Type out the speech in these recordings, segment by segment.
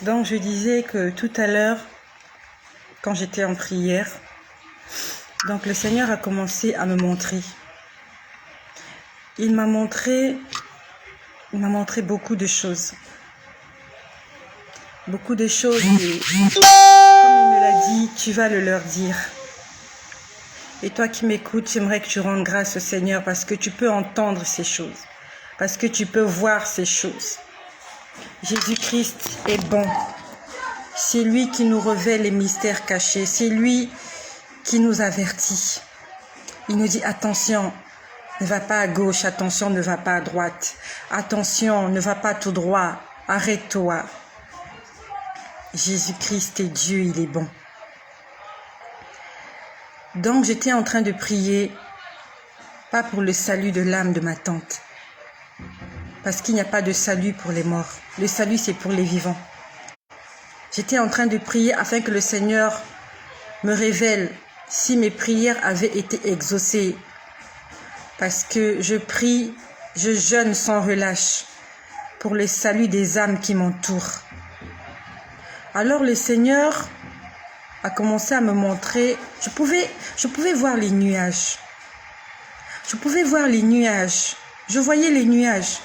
Donc je disais que tout à l'heure, quand j'étais en prière, donc le Seigneur a commencé à me montrer. Il m'a montré beaucoup de choses. Beaucoup de choses et comme il me l'a dit, tu vas le leur dire. Et toi qui m'écoutes, j'aimerais que tu rendes grâce au Seigneur parce que tu peux entendre ces choses. Parce que tu peux voir ces choses. Jésus-Christ est bon. C'est lui qui nous révèle les mystères cachés. C'est lui qui nous avertit. Il nous dit attention, ne va pas à gauche, attention, ne va pas à droite. Attention, ne va pas tout droit, arrête-toi. Jésus-Christ est Dieu, il est bon. Donc j'étais en train de prier, pas pour le salut de l'âme de ma tante. Parce qu'il n'y a pas de salut pour les morts. Le salut, c'est pour les vivants. J'étais en train de prier afin que le Seigneur me révèle si mes prières avaient été exaucées. Parce que je prie, je jeûne sans relâche pour le salut des âmes qui m'entourent. Alors le Seigneur a commencé à me montrer, je pouvais voir les nuages. Je pouvais voir les nuages. Je voyais les nuages.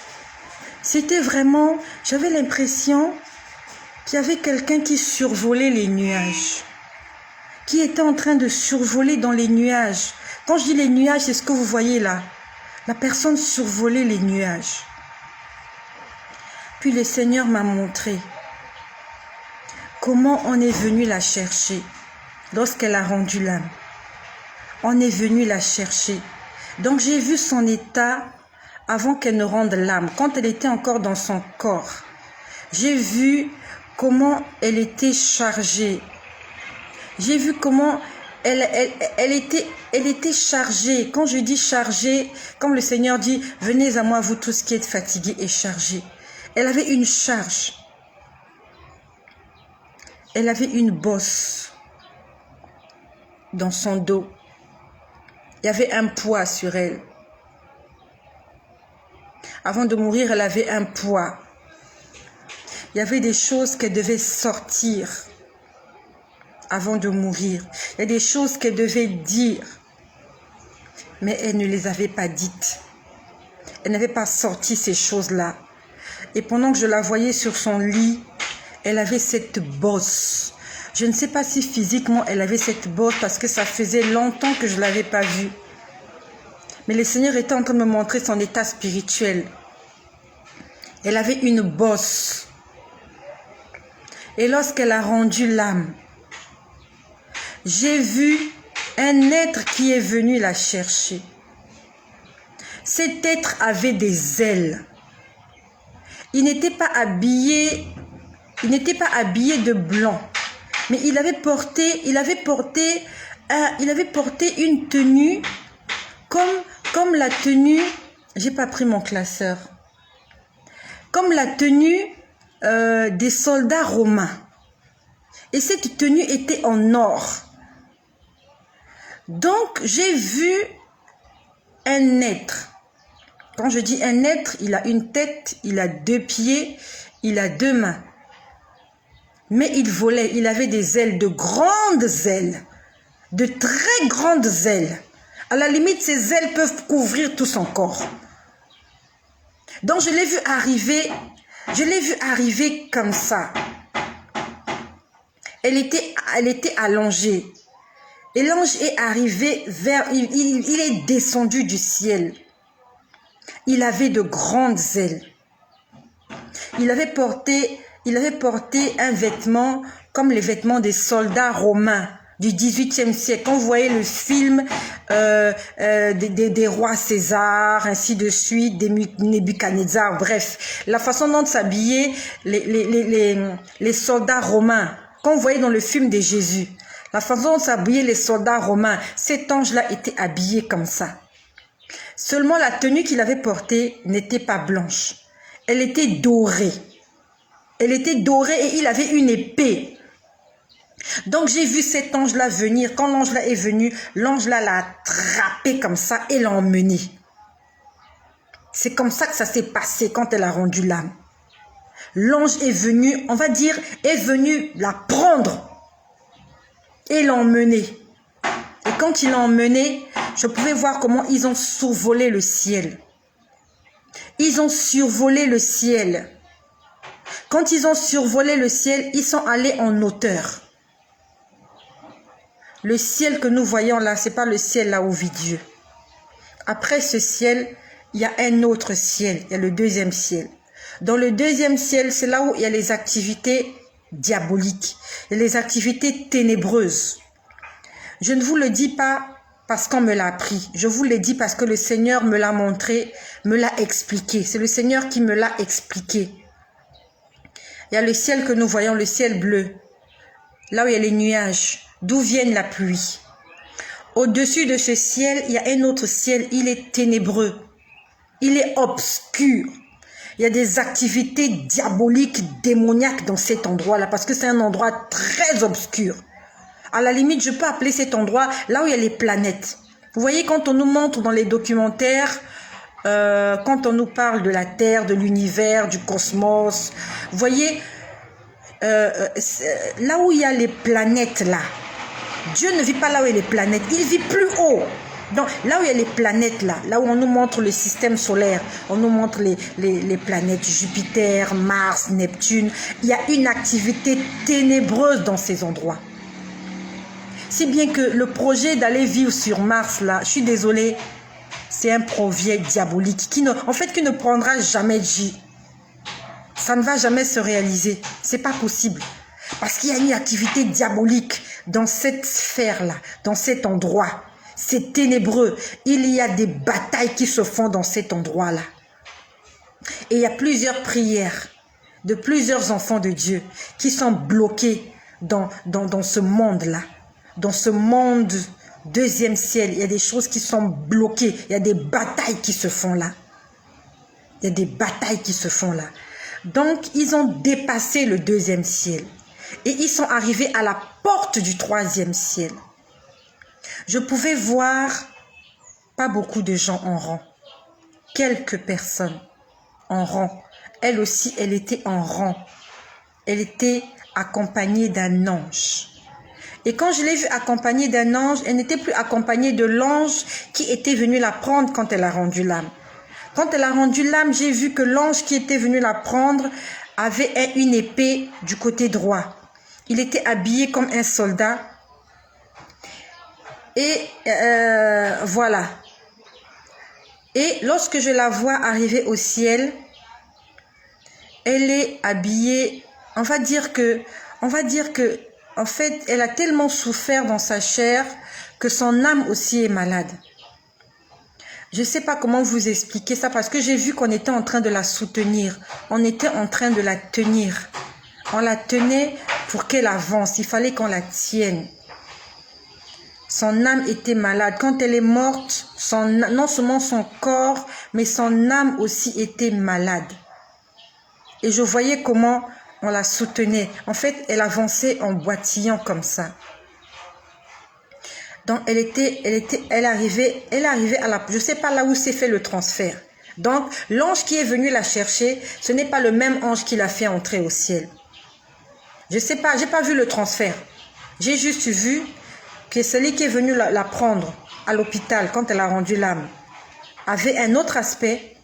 C'était vraiment, j'avais l'impression qu'il y avait quelqu'un qui survolait les nuages. Qui était en train de survoler dans les nuages. Quand je dis les nuages, c'est ce que vous voyez là. La personne survolait les nuages. Puis le Seigneur m'a montré comment on est venu la chercher lorsqu'elle a rendu l'âme. On est venu la chercher. Donc j'ai vu son état avant qu'elle ne rende l'âme, quand elle était encore dans son corps. J'ai vu comment elle était chargée. J'ai vu comment elle était chargée. Quand je dis chargée, comme le Seigneur dit, venez à moi vous tous qui êtes fatigués et chargés. Elle avait une charge. Elle avait une bosse dans son dos. Il y avait un poids sur elle. Avant de mourir, elle avait un poids. Il y avait des choses qu'elle devait sortir avant de mourir. Il y a des choses qu'elle devait dire, mais elle ne les avait pas dites. Elle n'avait pas sorti ces choses-là. Et pendant que je la voyais sur son lit, elle avait cette bosse. Je ne sais pas si physiquement elle avait cette bosse parce que ça faisait longtemps que je ne l'avais pas vue. Mais le Seigneur était en train de me montrer son état spirituel. Elle avait une bosse. Et lorsqu'elle a rendu l'âme, j'ai vu un être qui est venu la chercher. Cet être avait des ailes. Il n'était pas habillé de blanc. Mais il avait porté une tenue comme la tenue, j'ai pas pris mon classeur, comme la tenue des soldats romains. Et cette tenue était en or. Donc j'ai vu un être. Quand je dis un être, il a une tête, il a 2 pieds, il a 2 mains. Mais il volait, il avait des ailes, de grandes ailes, de très grandes ailes. À la limite, ses ailes peuvent couvrir tout son corps. Donc je l'ai vu arriver comme ça. Elle était allongée. Et l'ange est arrivé il est descendu du ciel. Il avait de grandes ailes. Il avait porté un vêtement comme les vêtements des soldats romains du XVIIIe siècle. Quand vous voyez le film des rois César, ainsi de suite, des Nebuchadnezzar, bref, la façon dont s'habillaient les soldats romains. Quand vous voyez dans le film de Jésus, la façon dont s'habillaient les soldats romains, cet ange-là était habillé comme ça. Seulement la tenue qu'il avait portée n'était pas blanche. Elle était dorée. Elle était dorée et il avait une épée. Donc j'ai vu cet ange-là venir. Quand l'ange-là est venu, l'ange-là l'a attrapé comme ça et l'a emmené. C'est comme ça que ça s'est passé quand elle a rendu l'âme. l'ange est venu, on va dire, est venu la prendre et l'emmener. Et quand il l'a emmené, je pouvais voir comment ils ont survolé le ciel. Ils ont survolé le ciel. Quand ils ont survolé le ciel, ils sont allés en hauteur. Le ciel que nous voyons là, ce n'est pas le ciel là où vit Dieu. Après ce ciel, il y a un autre ciel, il y a le deuxième ciel. Dans le deuxième ciel, c'est là où il y a les activités diaboliques, les activités ténébreuses. Je ne vous le dis pas parce qu'on me l'a appris. Je vous le dis parce que le Seigneur me l'a montré, me l'a expliqué. C'est le Seigneur qui me l'a expliqué. Il y a le ciel que nous voyons, le ciel bleu. Là où il y a les nuages, d'où vienne la pluie. Au-dessus de ce ciel, il y a un autre ciel, il est ténébreux. Il est obscur. Il y a des activités diaboliques, démoniaques dans cet endroit-là parce que c'est un endroit très obscur. À la limite, je peux appeler cet endroit là où il y a les planètes. Vous voyez, quand on nous montre dans les documentaires, quand on nous parle de la Terre, de l'univers, du cosmos, vous voyez, là où il y a les planètes là, Dieu ne vit pas là où il y a les planètes, il vit plus haut. Donc, là où il y a les planètes, là où on nous montre le système solaire, on nous montre les planètes Jupiter, Mars, Neptune, il y a une activité ténébreuse dans ces endroits. Si bien que le projet d'aller vivre sur Mars, là, je suis désolée, c'est un projet diabolique qui ne prendra jamais de vie. Ça ne va jamais se réaliser. C'est pas possible. Parce qu'il y a une activité diabolique dans cette sphère-là, dans cet endroit. C'est ténébreux. Il y a des batailles qui se font dans cet endroit-là. Et il y a plusieurs prières de plusieurs enfants de Dieu qui sont bloqués dans ce monde-là. Dans ce monde deuxième ciel, il y a des choses qui sont bloquées. Il y a des batailles qui se font là. Il y a des batailles qui se font là. Donc, ils ont dépassé le deuxième ciel. Et ils sont arrivés à la porte du troisième ciel. Je pouvais voir pas beaucoup de gens en rang. Quelques personnes en rang. Elle aussi, elle était en rang. Elle était accompagnée d'un ange. Et quand je l'ai vue accompagnée d'un ange, elle n'était plus accompagnée de l'ange qui était venu la prendre quand elle a rendu l'âme. Quand elle a rendu l'âme, j'ai vu que l'ange qui était venu la prendre avait une épée du côté droit. Il était habillé comme un soldat. Et voilà. Et lorsque je la vois arriver au ciel, elle est habillée, on va dire que, en fait, elle a tellement souffert dans sa chair que son âme aussi est malade. Je ne sais pas comment vous expliquer ça parce que j'ai vu qu'on était en train de la soutenir. On était en train de la tenir. On la tenait pour qu'elle avance. Il fallait qu'on la tienne. Son âme était malade. Quand elle est morte, non seulement son corps, mais son âme aussi était malade. Et je voyais comment on la soutenait. En fait, elle avançait en boitillant comme ça. Donc, elle arrivait à la... Je ne sais pas là où s'est fait le transfert. Donc, l'ange qui est venu la chercher, ce n'est pas le même ange qui l'a fait entrer au ciel. Je ne sais pas, je n'ai pas vu le transfert. J'ai juste vu que celui qui est venu la prendre à l'hôpital quand elle a rendu l'âme avait un autre aspect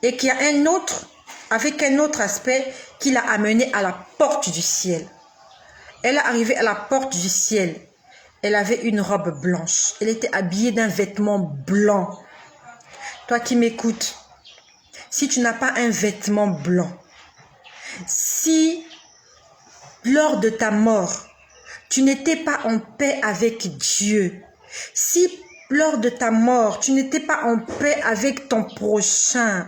et qu'il y a un autre, avec un autre aspect qui l'a amené à la porte du ciel. Elle est arrivée à la porte du ciel. Elle avait une robe blanche. Elle était habillée d'un vêtement blanc. Toi qui m'écoutes, si tu n'as pas un vêtement blanc, si lors de ta mort, tu n'étais pas en paix avec Dieu, si lors de ta mort, tu n'étais pas en paix avec ton prochain,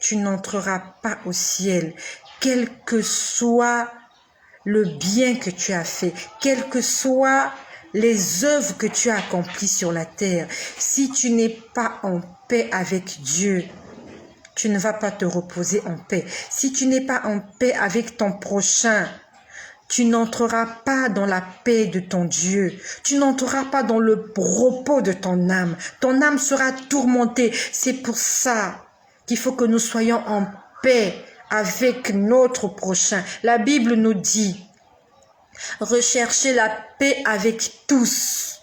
tu n'entreras pas au ciel, quel que soit le bien que tu as fait, quelles que soient les œuvres que tu as accomplies sur la terre. Si tu n'es pas en paix avec Dieu, tu ne vas pas te reposer en paix. Si tu n'es pas en paix avec ton prochain, tu n'entreras pas dans la paix de ton Dieu. Tu n'entreras pas dans le repos de ton âme. Ton âme sera tourmentée. C'est pour ça qu'il faut que nous soyons en paix avec notre prochain. La Bible nous dit, recherchez la paix avec tous.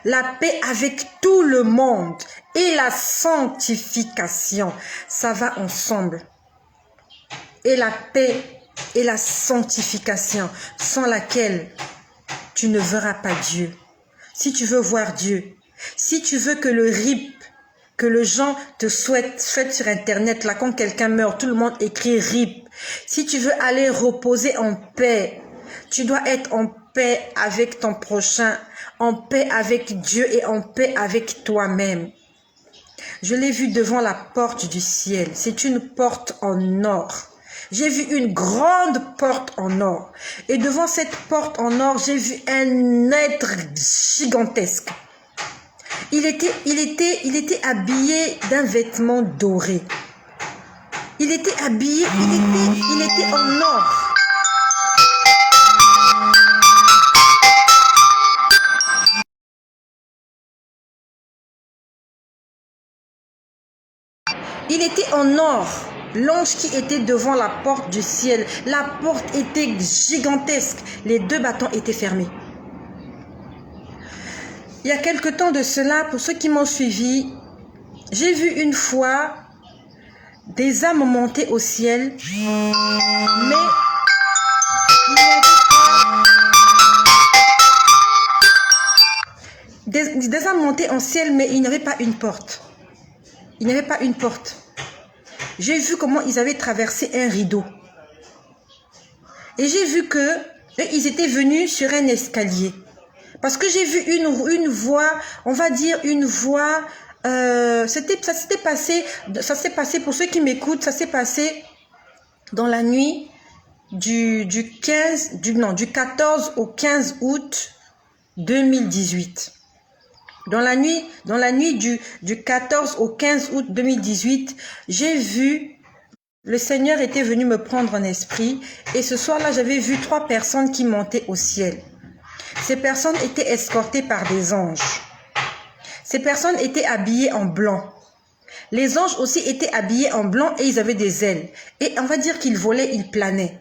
La paix avec tout le monde et la sanctification. Ça va ensemble. Et la paix et la sanctification, sans laquelle tu ne verras pas Dieu. Si tu veux voir Dieu, si tu veux que le RIP, que les gens te souhaitent sur Internet, là, quand quelqu'un meurt, tout le monde écrit RIP. Si tu veux aller reposer en paix, tu dois être en paix avec ton prochain, en paix avec Dieu et en paix avec toi-même. Je l'ai vu devant la porte du ciel. C'est une porte en or. J'ai vu une grande porte en or. Et devant cette porte en or, j'ai vu un être gigantesque. Il était habillé d'un vêtement doré. Il était habillé, il était en or. Il était en or. L'ange qui était devant la porte du ciel, la porte était gigantesque. Les deux battants étaient fermés. Il y a quelque temps de cela, pour ceux qui m'ont suivi, j'ai vu une fois des âmes monter au ciel, mais il y avait des âmes monter au ciel, mais il n'y avait pas une porte. Il n'y avait pas une porte. J'ai vu comment ils avaient traversé un rideau. Et j'ai vu que ils étaient venus sur un escalier. Parce que j'ai vu une voix, on va dire une voix, ça s'est passé, pour ceux qui m'écoutent, ça s'est passé dans la nuit du 14 au 15 août 2018. Dans la nuit du 14 au 15 août 2018, j'ai vu, le Seigneur était venu me prendre en esprit, et ce soir-là, j'avais vu 3 personnes qui montaient au ciel. Ces personnes étaient escortées par des anges. Ces personnes étaient habillées en blanc. Les anges aussi étaient habillés en blanc et ils avaient des ailes. Et on va dire qu'ils volaient, ils planaient.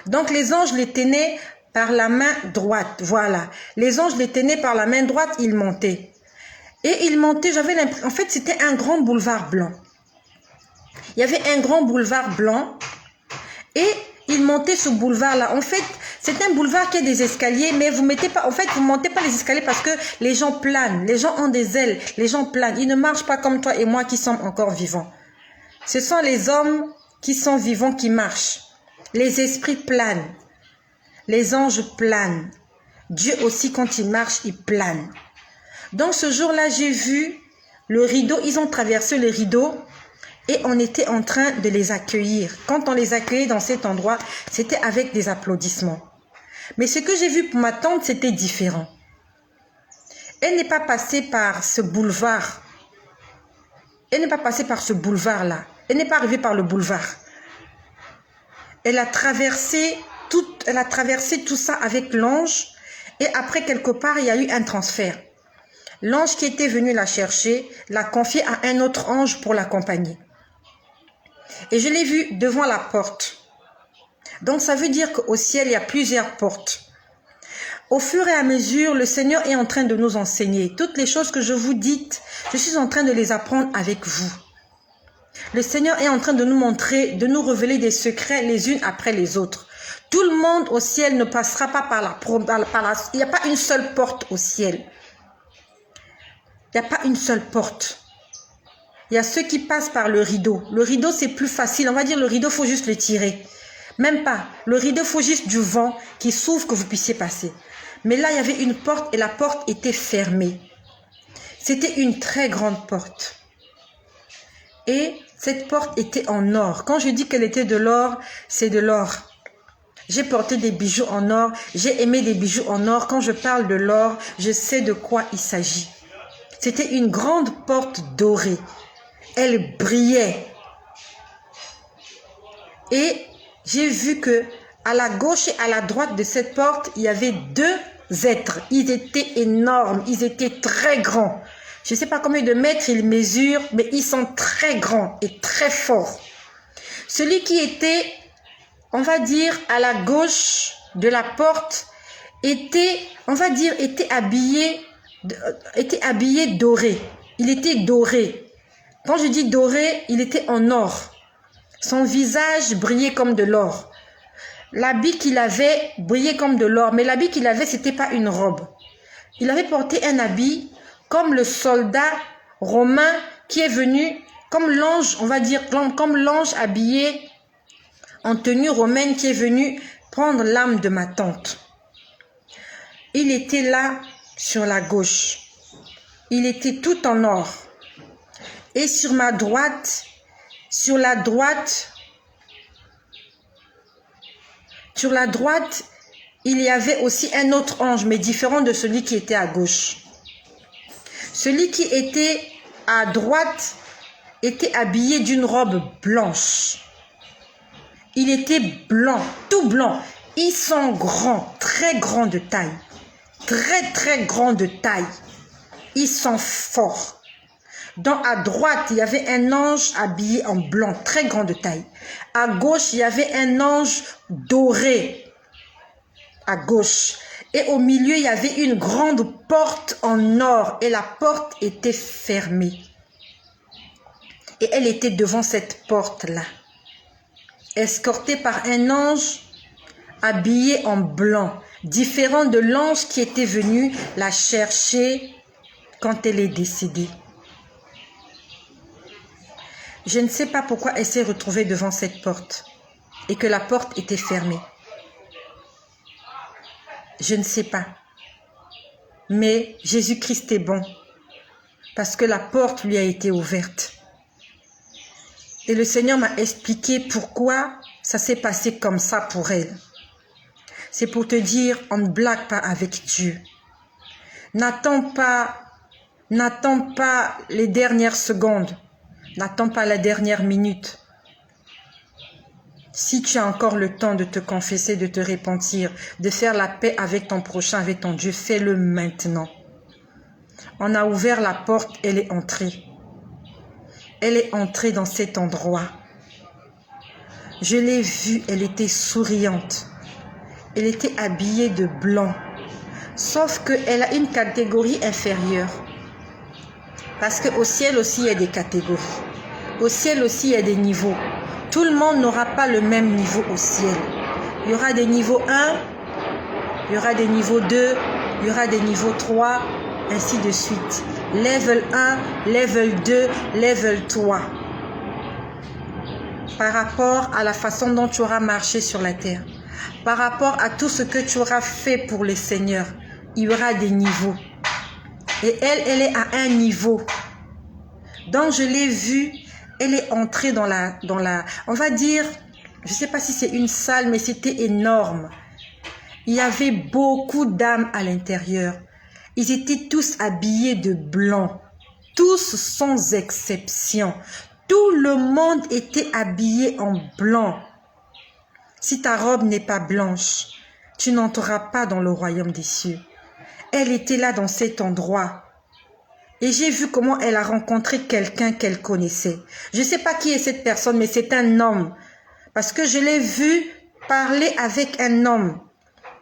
Donc les anges les tenaient par la main droite. Voilà. Les anges les tenaient par la main droite, ils montaient. Et ils montaient, j'avais l'impression, en fait c'était un grand boulevard blanc. Il y avait un grand boulevard blanc et ils montaient ce boulevard-là. En fait, c'est un boulevard qui a des escaliers, mais vous mettez pas, en fait, vous montez pas les escaliers parce que les gens planent, les gens ont des ailes, les gens planent. Ils ne marchent pas comme toi et moi qui sommes encore vivants. Ce sont les hommes qui sont vivants qui marchent. Les esprits planent. Les anges planent. Dieu aussi, quand il marche, il plane. Donc, ce jour-là, j'ai vu le rideau. Ils ont traversé le rideau. Et on était en train de les accueillir. Quand on les accueillait dans cet endroit, c'était avec des applaudissements. Mais ce que j'ai vu pour ma tante, c'était différent. Elle n'est pas passée par ce boulevard. Elle n'est pas passée par ce boulevard-là. Elle n'est pas arrivée par le boulevard. Elle a traversé tout ça avec l'ange. Et après, quelque part, il y a eu un transfert. L'ange qui était venu la chercher l'a confié à un autre ange pour l'accompagner. Et je l'ai vu devant la porte. Donc ça veut dire qu'au ciel, il y a plusieurs portes. Au fur et à mesure, le Seigneur est en train de nous enseigner. Toutes les choses que je vous dis, je suis en train de les apprendre avec vous. Le Seigneur est en train de nous montrer, de nous révéler des secrets les unes après les autres. Tout le monde au ciel ne passera pas par la... Il n'y a pas une seule porte au ciel. Il n'y a pas une seule porte. Il y a ceux qui passent par le rideau. Le rideau, c'est plus facile. On va dire le rideau, il faut juste le tirer. Même pas. Le rideau, il faut juste du vent qui s'ouvre que vous puissiez passer. Mais là, il y avait une porte et la porte était fermée. C'était une très grande porte. Et cette porte était en or. Quand je dis qu'elle était de l'or, c'est de l'or. J'ai porté des bijoux en or. J'ai aimé des bijoux en or. Quand je parle de l'or, je sais de quoi il s'agit. C'était une grande porte dorée. Elle brillait. Et j'ai vu que à la gauche et à la droite de cette porte, il y avait 2 êtres. Ils étaient énormes, ils étaient très grands. Je ne sais pas combien de mètres ils mesurent, mais ils sont très grands et très forts. Celui qui était, on va dire, à la gauche de la porte, était, on va dire, était habillé doré. Il était doré. Quand je dis doré, il était en or. Son visage brillait comme de l'or. L'habit qu'il avait brillait comme de l'or, mais l'habit qu'il avait, c'était pas une robe. Il avait porté un habit comme le soldat romain qui est venu, comme l'ange, on va dire, comme l'ange habillé en tenue romaine qui est venu prendre l'âme de ma tante. Il était là sur la gauche. Il était tout en or. Et sur ma droite, sur la droite, il y avait aussi un autre ange, mais différent de celui qui était à gauche. Celui qui était à droite était habillé d'une robe blanche. Il était blanc, tout blanc. Ils sont grands, très grands de taille. Très, très grands de taille. Ils sont forts. À droite, il y avait un ange habillé en blanc, très grand de taille. À gauche, il y avait un ange doré. À gauche. Et au milieu, il y avait une grande porte en or. Et la porte était fermée. Et elle était devant cette porte-là. Escortée par un ange habillé en blanc. Différent de l'ange qui était venu la chercher quand elle est décédée. Je ne sais pas pourquoi elle s'est retrouvée devant cette porte et que la porte était fermée. Je ne sais pas. Mais Jésus-Christ est bon parce que la porte lui a été ouverte. Et le Seigneur m'a expliqué pourquoi ça s'est passé comme ça pour elle. C'est pour te dire, on ne blague pas avec Dieu. N'attends pas les dernières secondes. N'attends pas la dernière minute. Si tu as encore le temps de te confesser, de te repentir, de faire la paix avec ton prochain, avec ton Dieu, fais-le maintenant. On a ouvert la porte, elle est entrée. Elle est entrée dans cet endroit. Je l'ai vue, elle était souriante. Elle était habillée de blanc. Sauf qu'elle a une catégorie inférieure. Parce qu'au ciel aussi, il y a des catégories. Au ciel aussi, il y a des niveaux. Tout le monde n'aura pas le même niveau au ciel. Il y aura des niveaux 1, il y aura des niveaux 2, il y aura des niveaux 3, ainsi de suite. Level 1, level 2, level 3. Par rapport à la façon dont tu auras marché sur la terre. Par rapport à tout ce que tu auras fait pour le Seigneur. Il y aura des niveaux. Et elle est à un niveau. Donc je l'ai vue, elle est entrée dans la, on va dire, je ne sais pas si c'est une salle, mais c'était énorme. Il y avait beaucoup d'âmes à l'intérieur. Ils étaient tous habillés de blanc, tous sans exception. Tout le monde était habillé en blanc. Si ta robe n'est pas blanche, tu n'entreras pas dans le royaume des cieux. Elle était là dans cet endroit. Et j'ai vu comment elle a rencontré quelqu'un qu'elle connaissait. Je ne sais pas qui est cette personne, mais c'est un homme. Parce que je l'ai vu parler avec un homme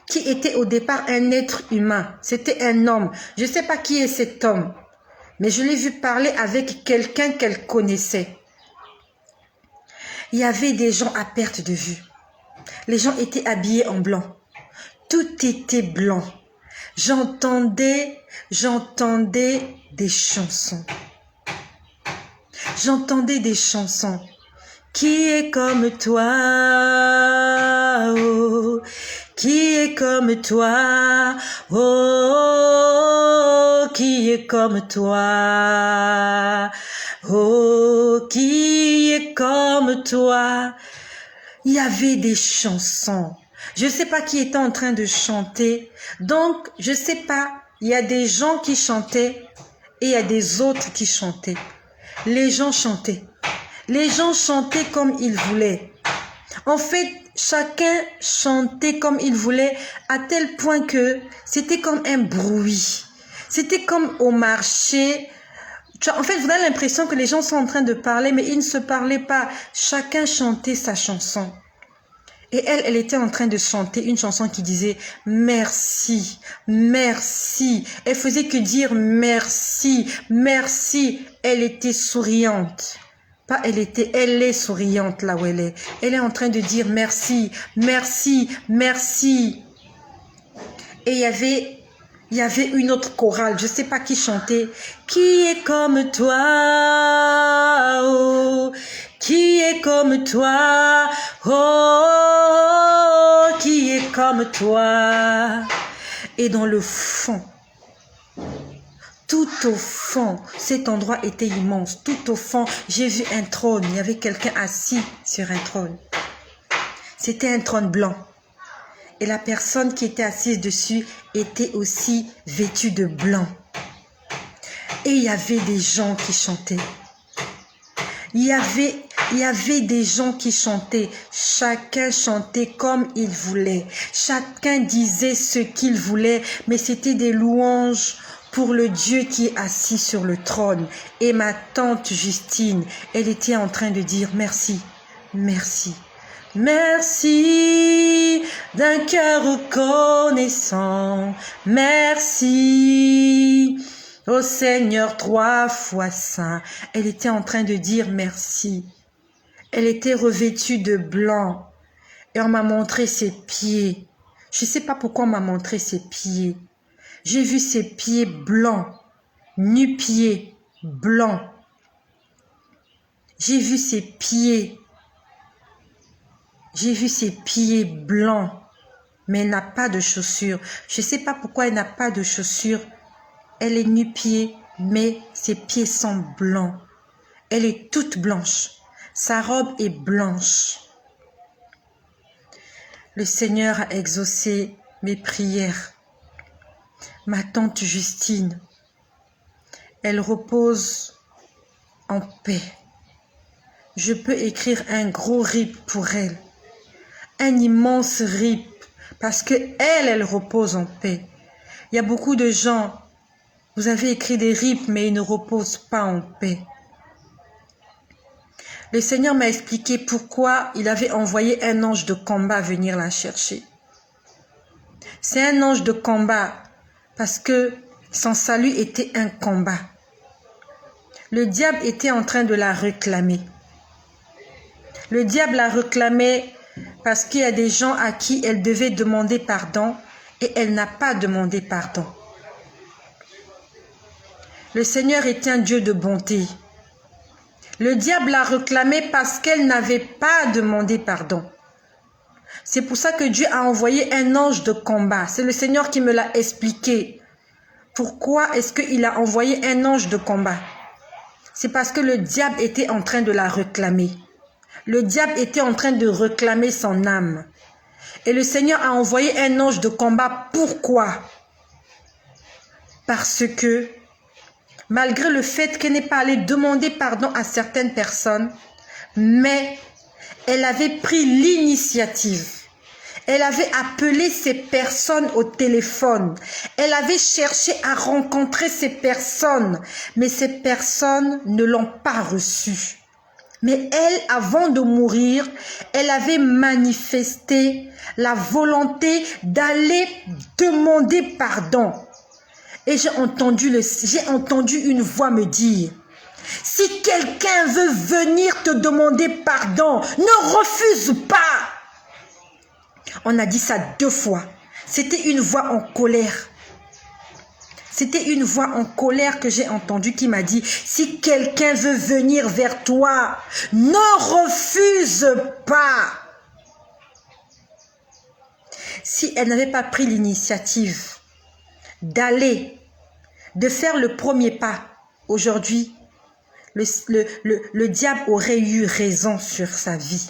qui était au départ un être humain. C'était un homme. Je ne sais pas qui est cet homme, mais je l'ai vu parler avec quelqu'un qu'elle connaissait. Il y avait des gens à perte de vue. Les gens étaient habillés en blanc. Tout était blanc. J'entendais des chansons. J'entendais des chansons. Qui est comme toi, oh, qui est comme toi, oh, qui est comme toi, oh, qui est comme toi. Il y avait des chansons. Je ne sais pas qui était en train de chanter. Donc, je ne sais pas. Il y a des gens qui chantaient et il y a des autres qui chantaient. Les gens chantaient. Les gens chantaient comme ils voulaient. En fait, chacun chantait comme il voulait à tel point que c'était comme un bruit. C'était comme au marché. En fait, vous avez l'impression que les gens sont en train de parler, mais ils ne se parlaient pas. Chacun chantait sa chanson. Et elle était en train de chanter une chanson qui disait « Merci, merci ». Elle faisait que dire « Merci, merci ». Elle était souriante. Pas elle est souriante là où elle est. Elle est en train de dire « Merci, merci, merci ». Et il y avait une autre chorale, je ne sais pas qui chantait. Qui est comme toi, oh, qui est comme toi, oh, qui est comme toi. Et dans le fond, tout au fond, cet endroit était immense. Tout au fond, j'ai vu un trône. Il y avait quelqu'un assis sur un trône. C'était un trône blanc. Et la personne qui était assise dessus était aussi vêtue de blanc. Et il y avait des gens qui chantaient. Il y avait des gens qui chantaient. Chacun chantait comme il voulait. Chacun disait ce qu'il voulait. Mais c'était des louanges pour le Dieu qui est assis sur le trône. Et ma tante Justine, elle était en train de dire merci, merci. Merci d'un cœur reconnaissant, merci au Seigneur 3 fois saint. Elle était en train de dire merci. Elle était revêtue de blanc et on m'a montré ses pieds. Je ne sais pas pourquoi on m'a montré ses pieds. J'ai vu ses pieds blancs, nu-pieds blancs. J'ai vu ses pieds. J'ai vu ses pieds blancs, mais elle n'a pas de chaussures. Je ne sais pas pourquoi elle n'a pas de chaussures. Elle est nu-pieds, mais ses pieds sont blancs. Elle est toute blanche. Sa robe est blanche. Le Seigneur a exaucé mes prières. Ma tante Justine, elle repose en paix. Je peux écrire un gros rip pour elle. Un immense rip, parce que elle repose en paix. Il y a beaucoup de gens, vous avez écrit des rips, mais ils ne reposent pas en paix. Le Seigneur m'a expliqué pourquoi il avait envoyé un ange de combat venir la chercher. C'est un ange de combat, parce que son salut était un combat. Le diable était en train de la réclamer. Le diable la réclamait parce qu'il y a des gens à qui elle devait demander pardon et elle n'a pas demandé pardon. Le Seigneur est un Dieu de bonté. Le diable l'a réclamé parce qu'elle n'avait pas demandé pardon. C'est pour ça que Dieu a envoyé un ange de combat. C'est le Seigneur qui me l'a expliqué. Pourquoi est-ce qu'il a envoyé un ange de combat? C'est parce que le diable était en train de la réclamer. Le diable était en train de réclamer son âme. Et le Seigneur a envoyé un ange de combat. Pourquoi? Parce que, malgré le fait qu'elle n'ait pas allé demander pardon à certaines personnes, mais elle avait pris l'initiative. Elle avait appelé ces personnes au téléphone. Elle avait cherché à rencontrer ces personnes, mais ces personnes ne l'ont pas reçue. Mais elle, avant de mourir, elle avait manifesté la volonté d'aller demander pardon. Et j'ai entendu une voix me dire, si quelqu'un veut venir te demander pardon, ne refuse pas. On a dit ça 2 fois. C'était une voix en colère. C'était une voix en colère que j'ai entendue qui m'a dit, si quelqu'un veut venir vers toi, ne refuse pas. Si elle n'avait pas pris l'initiative d'aller, de faire le premier pas, aujourd'hui, le diable aurait eu raison sur sa vie.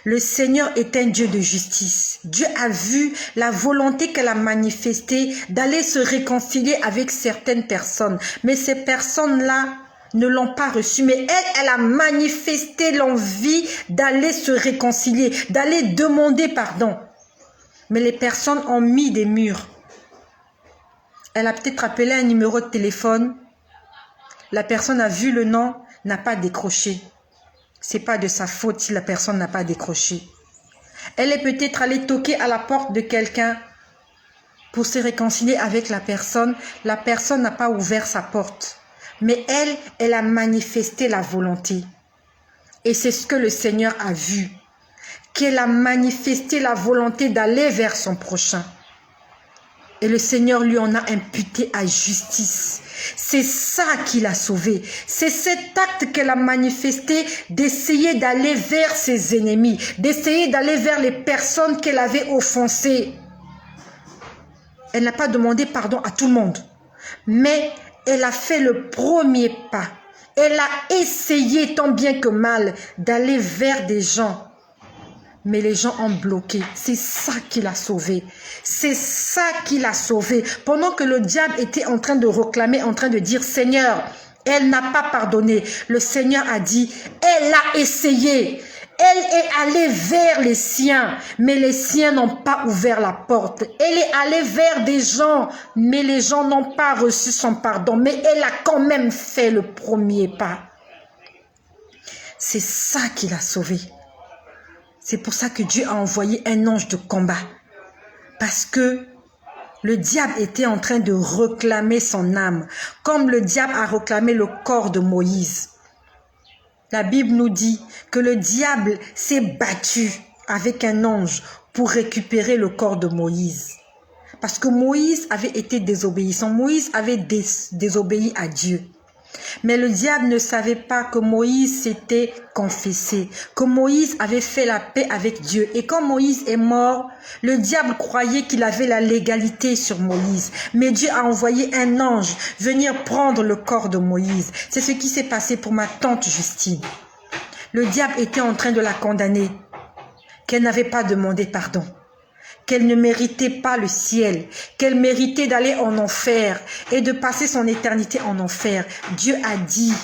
Le Seigneur est un Dieu de justice. Dieu a vu la volonté qu'elle a manifestée d'aller se réconcilier avec certaines personnes. Mais ces personnes-là ne l'ont pas reçue. Mais elle a manifesté l'envie d'aller se réconcilier, d'aller demander pardon. Mais les personnes ont mis des murs. Elle a peut-être appelé un numéro de téléphone La personne a vu le nom, n'a pas décroché. C'est pas de sa faute si la personne n'a pas décroché. Elle est peut-être allée toquer à la porte de quelqu'un pour se réconcilier avec la personne. La personne n'a pas ouvert sa porte. Mais elle a manifesté la volonté. Et c'est ce que le Seigneur a vu. Qu'elle a manifesté la volonté d'aller vers son prochain. Et le Seigneur lui en a imputé à justice. C'est ça qui l'a sauvée. C'est cet acte qu'elle a manifesté d'essayer d'aller vers ses ennemis, d'essayer d'aller vers les personnes qu'elle avait offensées. Elle n'a pas demandé pardon à tout le monde, mais elle a fait le premier pas. Elle a essayé tant bien que mal d'aller vers des gens. Mais les gens ont bloqué. C'est ça qui l'a sauvée. C'est ça qui l'a sauvée. Pendant que le diable était en train de réclamer, en train de dire, Seigneur, elle n'a pas pardonné. Le Seigneur a dit, elle a essayé. Elle est allée vers les siens, mais les siens n'ont pas ouvert la porte. Elle est allée vers des gens, mais les gens n'ont pas reçu son pardon. Mais elle a quand même fait le premier pas. C'est ça qui l'a sauvée. C'est pour ça que Dieu a envoyé un ange de combat. Parce que le diable était en train de réclamer son âme. Comme le diable a réclamé le corps de Moïse. La Bible nous dit que le diable s'est battu avec un ange pour récupérer le corps de Moïse. Parce que Moïse avait été désobéissant. Moïse avait désobéi à Dieu. Mais le diable ne savait pas que Moïse s'était confessé, que Moïse avait fait la paix avec Dieu. Et quand Moïse est mort, le diable croyait qu'il avait la légalité sur Moïse. Mais Dieu a envoyé un ange venir prendre le corps de Moïse. C'est ce qui s'est passé pour ma tante Justine. Le diable était en train de la condamner, qu'elle n'avait pas demandé pardon, qu'elle ne méritait pas le ciel, qu'elle méritait d'aller en enfer et de passer son éternité en enfer. Dieu a dit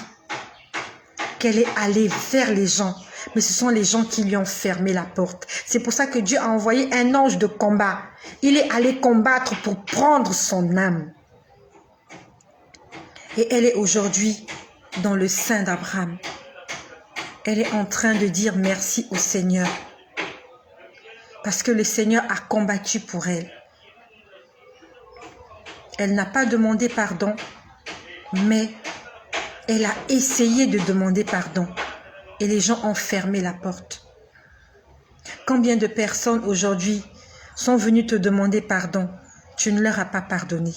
qu'elle est allée vers les gens, mais ce sont les gens qui lui ont fermé la porte. C'est pour ça que Dieu a envoyé un ange de combat. Il est allé combattre pour prendre son âme. Et elle est aujourd'hui dans le sein d'Abraham. Elle est en train de dire merci au Seigneur. Parce que le Seigneur a combattu pour elle. Elle n'a pas demandé pardon, mais elle a essayé de demander pardon. Et les gens ont fermé la porte. Combien de personnes aujourd'hui sont venues te demander pardon, tu ne leur as pas pardonné?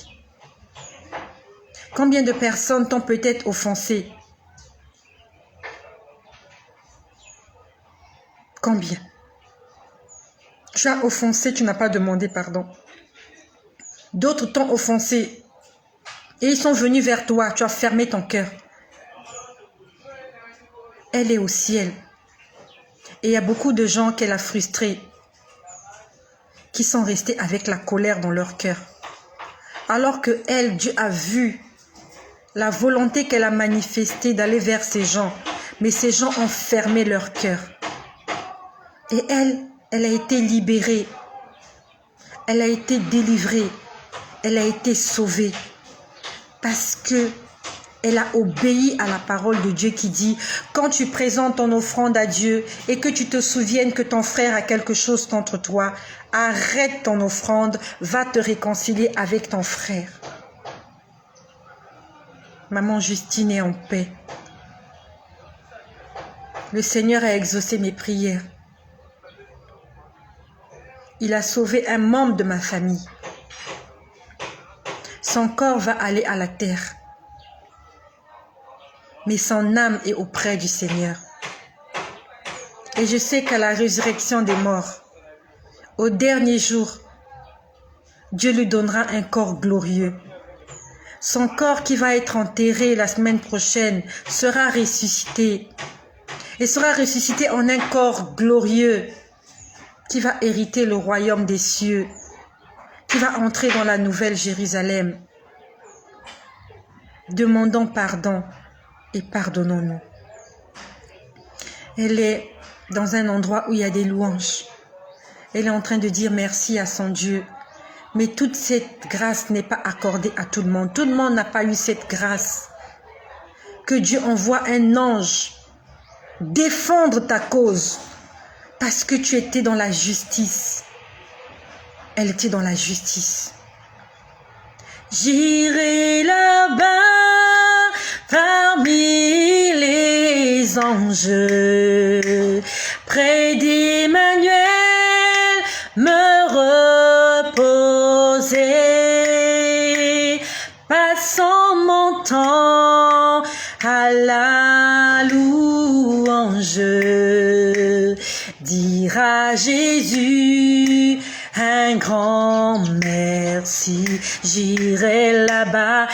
Combien de personnes t'ont peut-être offensé? Combien? Tu as offensé, tu n'as pas demandé pardon. D'autres t'ont offensé et ils sont venus vers toi, tu as fermé ton cœur. Elle est au ciel. Et il y a beaucoup de gens qu'elle a frustrés, qui sont restés avec la colère dans leur cœur. Alors que elle, Dieu a vu la volonté qu'elle a manifestée d'aller vers ces gens. Mais ces gens ont fermé leur cœur. Et elle a été libérée. Elle a été délivrée. Elle a été sauvée. Parce que elle a obéi à la parole de Dieu qui dit, quand tu présentes ton offrande à Dieu et que tu te souviennes que ton frère a quelque chose contre toi, arrête ton offrande, va te réconcilier avec ton frère. Maman Justine est en paix. Le Seigneur a exaucé mes prières. Il a sauvé un membre de ma famille. Son corps va aller à la terre. Mais son âme est auprès du Seigneur. Et je sais qu'à la résurrection des morts, au dernier jour, Dieu lui donnera un corps glorieux. Son corps qui va être enterré la semaine prochaine sera ressuscité. Et sera ressuscité en un corps glorieux qui va hériter le royaume des cieux, qui va entrer dans la nouvelle Jérusalem. Demandons pardon et pardonnons-nous. Elle est dans un endroit où il y a des louanges. Elle est en train de dire merci à son Dieu. Mais toute cette grâce n'est pas accordée à tout le monde. Tout le monde n'a pas eu cette grâce. que Dieu envoie un ange défendre ta cause parce que tu étais dans la justice. Elle était dans la justice. J'irai là-bas parmi les anges, près d'Emmanuel me reposer, passant mon temps à la louange, dire à Jésus un grand merci. J'irai là-bas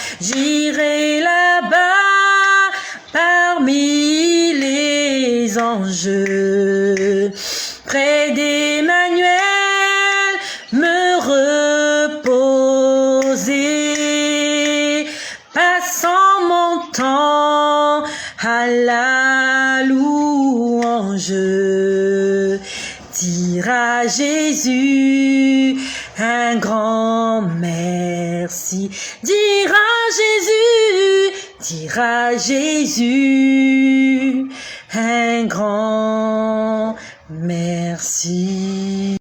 parmi les anges, près d'Emmanuel me reposer, passant mon temps à la louange, dire à Jésus un grand merci. Dire à Jésus un grand merci.